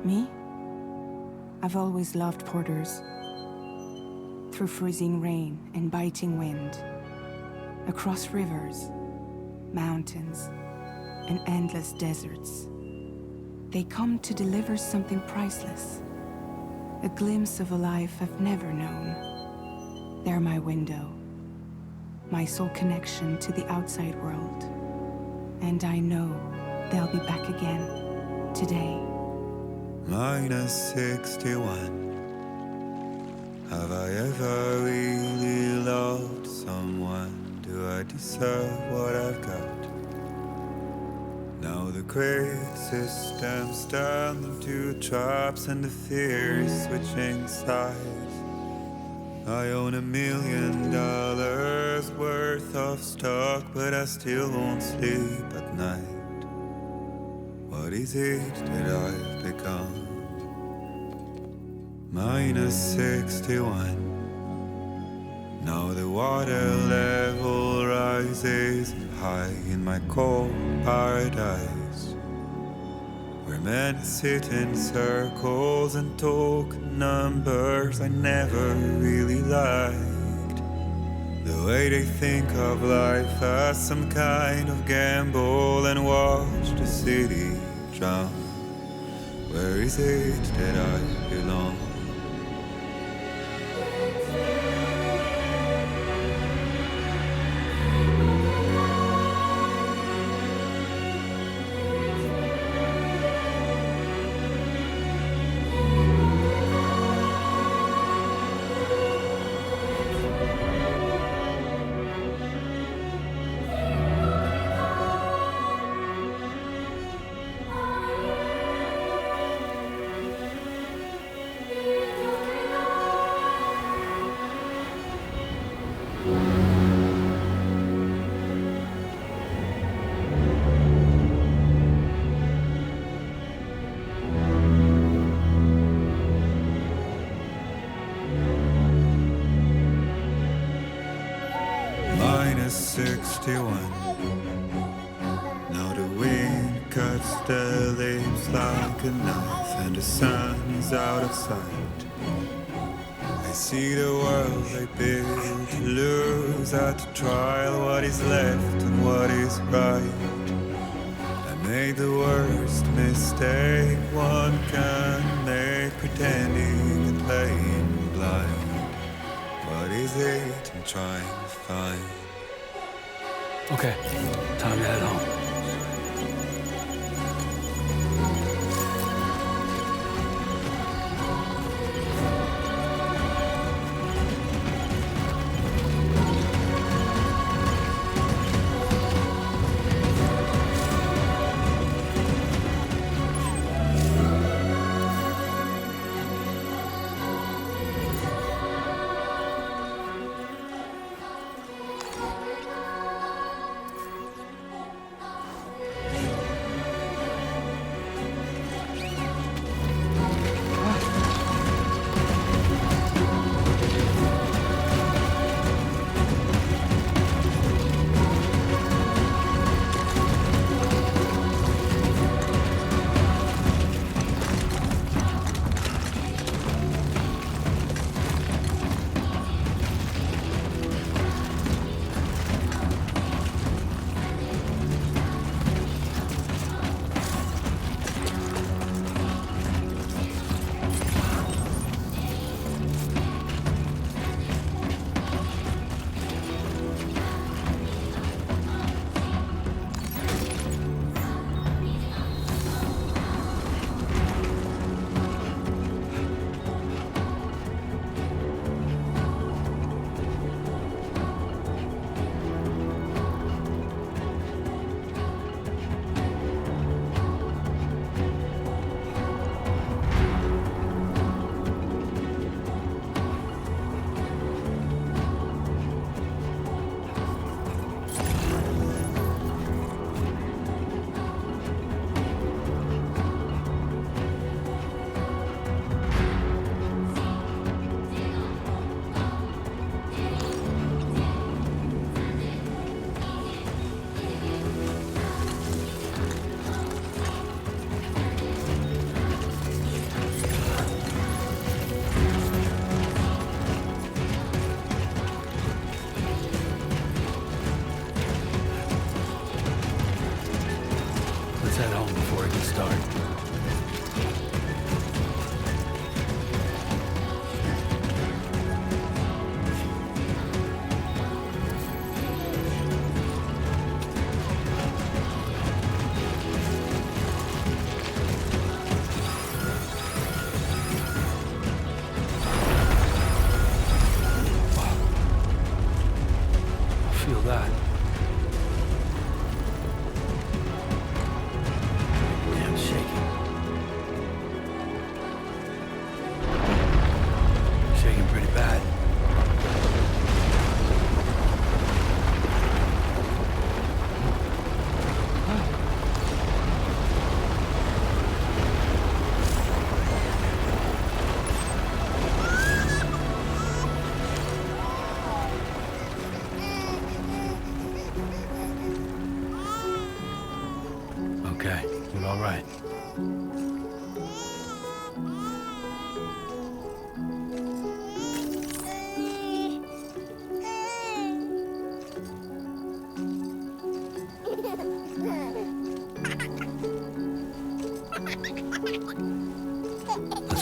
Me? I've always loved porters. Through freezing rain and biting wind, across rivers, mountains, and endless deserts, they come to deliver something priceless, a glimpse of a life I've never known. They're my window, my sole connection to the outside world, and I know they'll be back again today. Minus 61. Have I ever really loved someone? Do I deserve what I've got? Now the great systems turn them to traps and the fear is switching sides. I own $1 million worth of stock, but I still won't sleep at night. What is it that I've become? Minus 61. Now the water level rises high in my cold paradise, where men sit in circles and talk numbers I never really liked. The way they think of life as some kind of gamble and watch the city drown. Where is it that I belong? Minus 61. Now the wind cuts the leaves like a knife and the sun is out of sight. I see the world they build to lose at the trial, what is left and what is right. I made the worst mistake one can make, pretending and playing blind. What is it I'm trying to find? Okay, time to head home.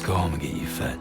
go home and get you fed.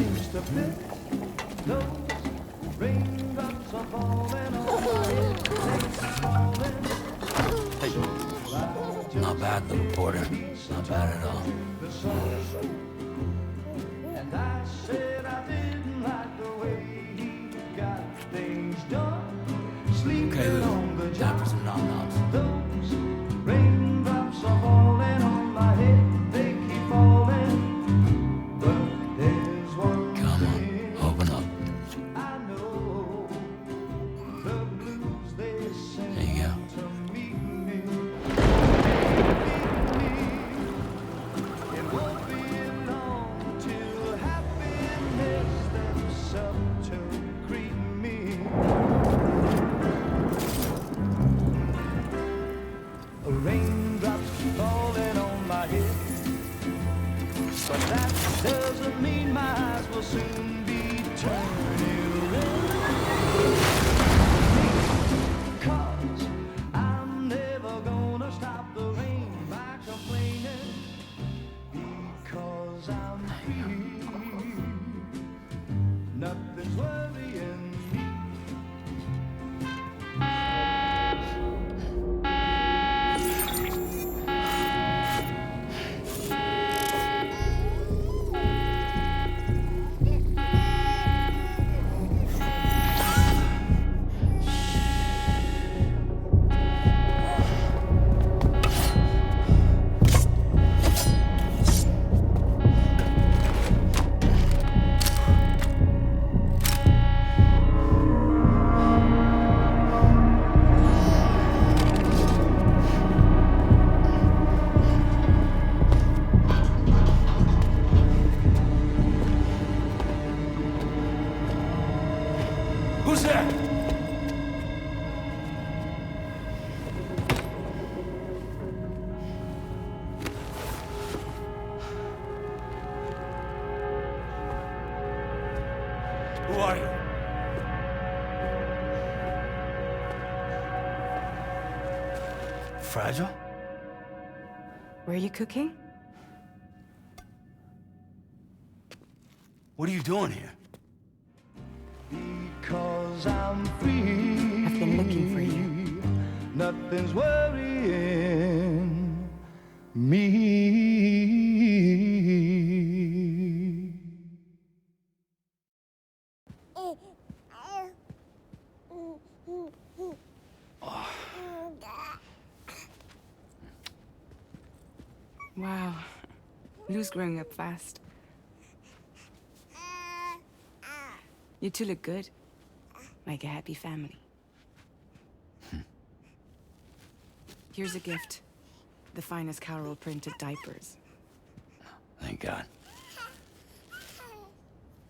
seems to fit. Those raindrops are falling on my head. They're falling. Not bad, little porter. Not bad at all. And I said I didn't like the way he got things done. Sleeping Okay, on the Lou. job. Time for some nom-noms. Those raindrops are falling on my head. They keep falling. But there's one Come on, thing open up. I know. The blues they send There you go. to meet me. It won't be long till happiness steps up to greet me. Raindrops falling on my head, but that doesn't mean my eyes will soon be turning red. 'Cause I'm never gonna stop the rain by complaining, because I'm free. Nothing's worrying me. Who's there? Who are you? Fragile? Were you cooking? What are you doing here? Because I'm free. I've been looking for you. Nothing's worrying me. Wow. Lou's growing up fast. You two look good. Like a happy family. Here's a gift. The finest Carol printed diapers. Thank God.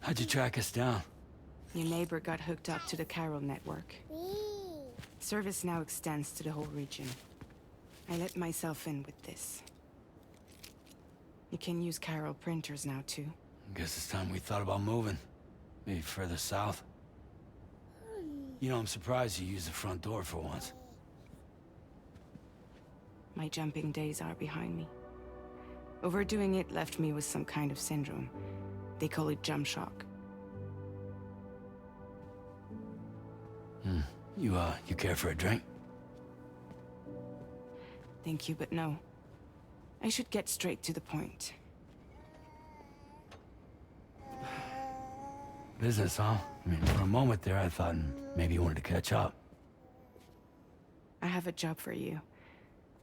How'd you track us down? Your neighbor got hooked up to the Carol network. Service now extends to the whole region. I let myself in with this. You can use Carol printers now, too. Guess it's time we thought about moving. Maybe further south. You know, I'm surprised you used the front door for once. My jumping days are behind me. Overdoing it left me with some kind of syndrome. They call it jump shock. You care for a drink? Thank you, but no. I should get straight to the point. Business, huh? I mean, for a moment there, I thought maybe you wanted to catch up. I have a job for you.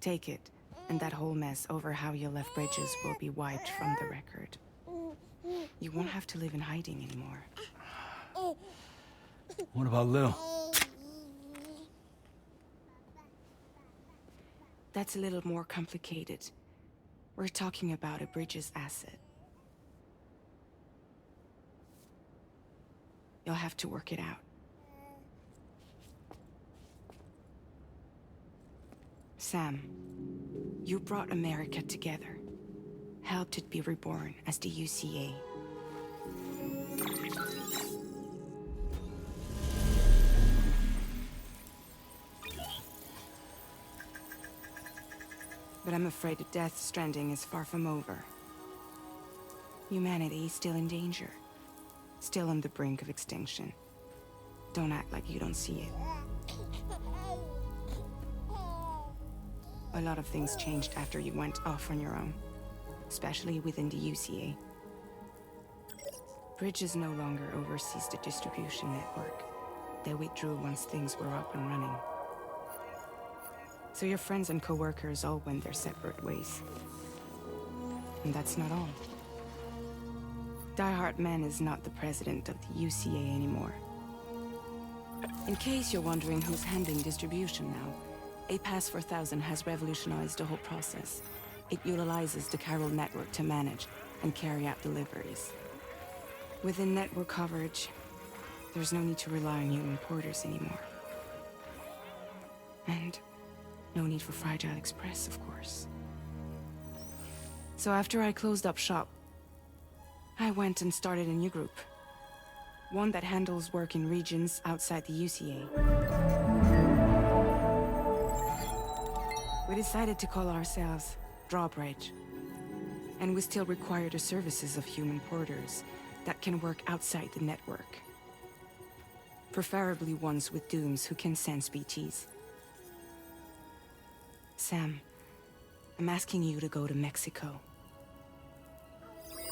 Take it, and that whole mess over how you left Bridges will be wiped from the record. You won't have to live in hiding anymore. What about Lou? That's a little more complicated. We're talking about a Bridges asset. You'll have to work it out. Sam, you brought America together. Helped it be reborn as the UCA. But I'm afraid the death stranding is far from over. Humanity is still in danger. still on the brink of extinction. Don't act like you don't see it. A lot of things changed after you went off on your own, especially within the UCA. Bridges no longer oversees the distribution network. They withdrew once things were up and running. So your friends and co-workers all went their separate ways. And that's not all. Die Hartman is not the president of the UCA anymore. In case you're wondering who's handling distribution now, A Pass 4000 has revolutionized the whole process. It utilizes the chiral network to manage and carry out deliveries. Within network coverage, there's no need to rely on human porters anymore. And no need for Fragile Express, of course. So after I closed up shop, I went and started a new group. One that handles work in regions outside the UCA. We decided to call ourselves Drawbridge. And we still require the services of human porters that can work outside the network. Preferably ones with dooms who can sense BTs. Sam, I'm asking you to go to Mexico.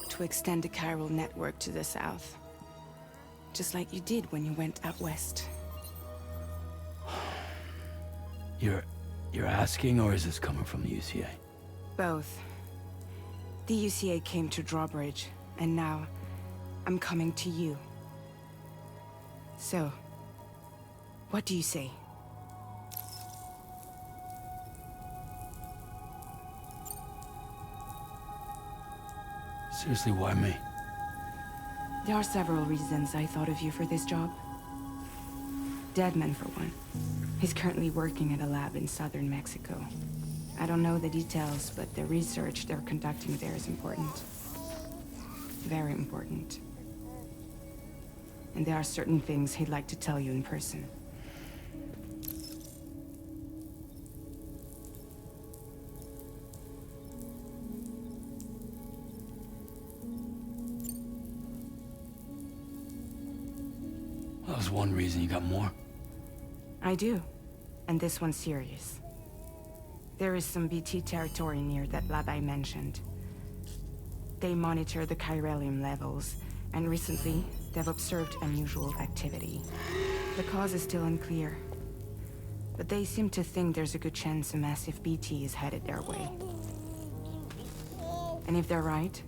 To extend the chiral network to the south. Just like you did when you went out west. You're asking, or is this coming from the UCA? Both. The UCA came to Drawbridge, and now I'm coming to you. So, what do you say? Seriously, why me? There are several reasons I thought of you for this job. Deadman, for one. He's currently working at a lab in southern Mexico. I don't know the details, but the research they're conducting there is important. Very important. And there are certain things he'd like to tell you in person. That was one reason. You got more? I do. And this one's serious. There is some BT territory near that lab I mentioned. They monitor the chiralium levels, and recently, they've observed unusual activity. The cause is still unclear, but they seem to think there's a good chance a massive BT is headed their way. And if they're right,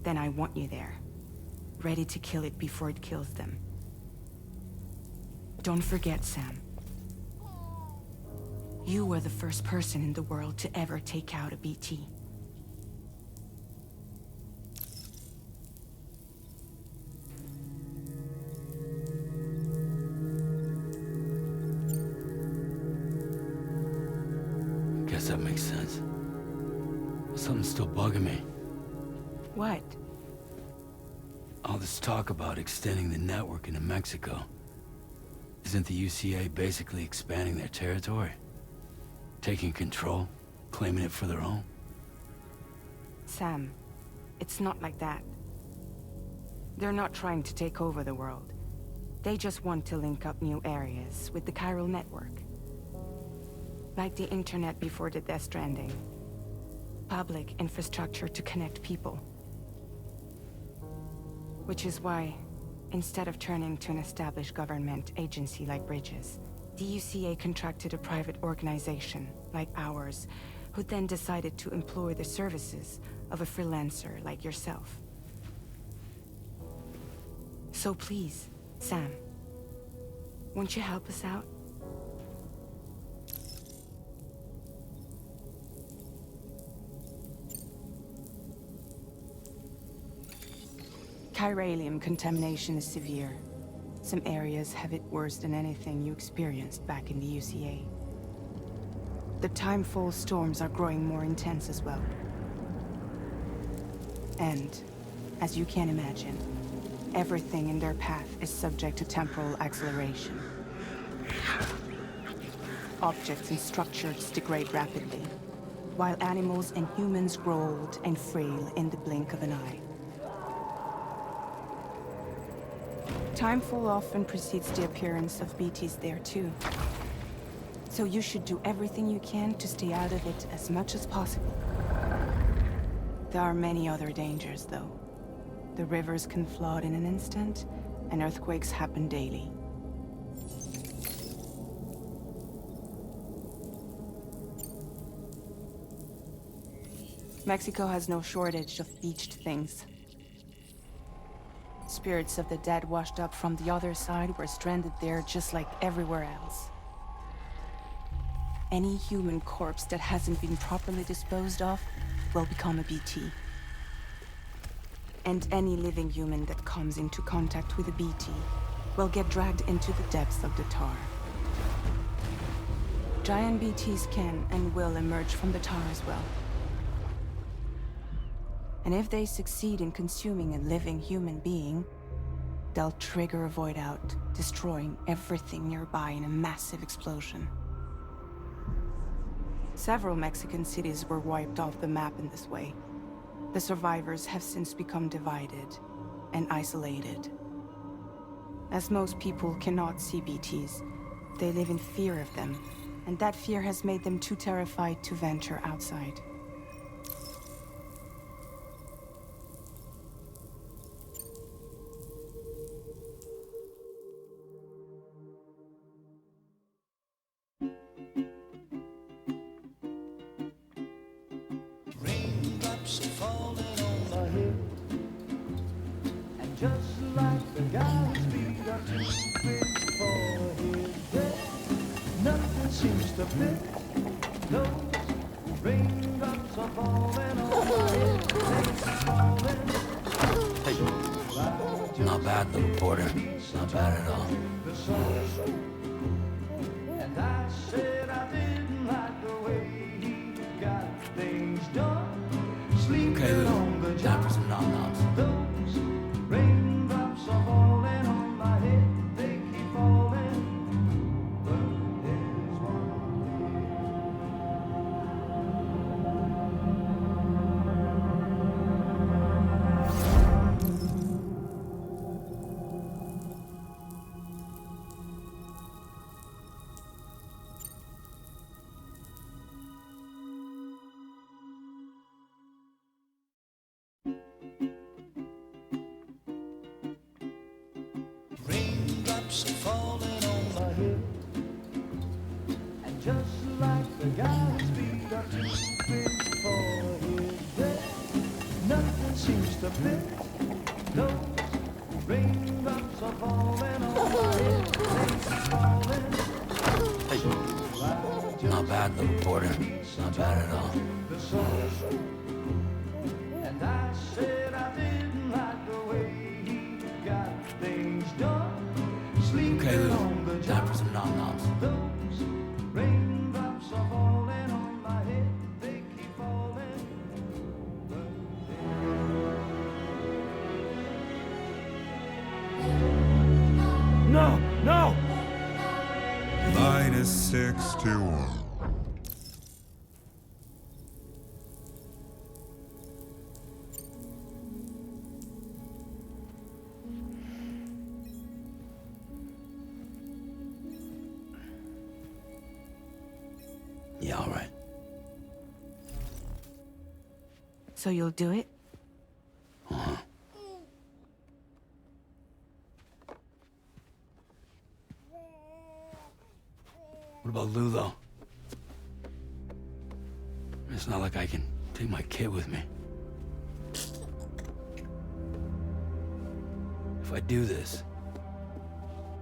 then I want you there, ready to kill it before it kills them. Don't forget, Sam. You were the first person in the world to ever take out a BT. Guess that makes sense. Something's still bugging me. What? All this talk about extending the network into Mexico. Isn't the UCA basically expanding their territory? Taking control? Claiming it for their own? Sam, it's not like that. They're not trying to take over the world. They just want to link up new areas with the chiral network. Like the internet before the Death Stranding. Public infrastructure to connect people. Which is why, instead of turning to an established government agency like Bridges, the UCA contracted a private organization, like ours, who then decided to employ the services of a freelancer like yourself. So please, Sam, won't you help us out? Chiralium contamination is severe. Some areas have it worse than anything you experienced back in the UCA. The timefall storms are growing more intense as well. And, as you can imagine, everything in their path is subject to temporal acceleration. Objects and structures degrade rapidly, while animals and humans grow old and frail in the blink of an eye. Timefall often precedes the appearance of BTs there too. So you should do everything you can to stay out of it as much as possible. There are many other dangers, though. The rivers can flood in an instant, and earthquakes happen daily. Mexico has no shortage of beached things. Spirits of the dead washed up from the other side were stranded there just like everywhere else. Any human corpse that hasn't been properly disposed of will become a BT. And any living human that comes into contact with a BT will get dragged into the depths of the tar. Giant BTs can and will emerge from the tar as well. And if they succeed in consuming a living human being, they'll trigger a void out, destroying everything nearby in a massive explosion. Several Mexican cities were wiped off the map in this way. The survivors have since become divided and isolated. As most people cannot see BTs, they live in fear of them, and that fear has made them too terrified to venture outside. Raindrops are falling on my head, and just like the guy whose feet are too big for his bed, nothing seems to fit. Those raindrops are falling on my head, they're falling. Hey, not bad, little porter. Not bad at all. And I said I didn't like the way he got things done. Sleeping Okay, Lou, on the time for job. some nom-noms. Those raindrops are falling on my head. They keep falling. But there's raindrops are falling on my head, and just like the guy whose feet are too big for his bed, nothing seems to fit. Those raindrops are falling on my head, they keep falling. Hey, not bad, little porter. Not bad at all. The sun. And I said I didn't like the way he got things done. Sleeping Okay, Lou, on the time job. for some nom-noms. Those raindrops are falling on my head. They keep falling. No! No! -61. Yeah, all right. So you'll do it? Uh-huh. What about Lou, though? It's not like I can take my kid with me. If I do this,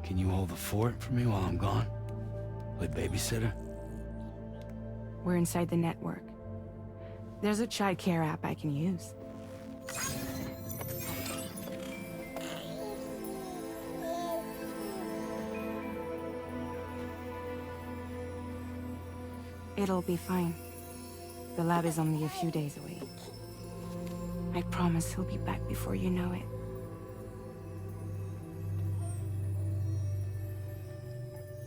can you hold the fort for me while I'm gone? Play babysitter? We're inside the network. There's a child care app I can use. It'll be fine. The lab is only a few days away. I promise he'll be back before you know it.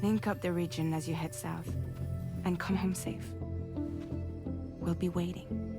Link up the region as you head south, and come home safe. We'll be waiting.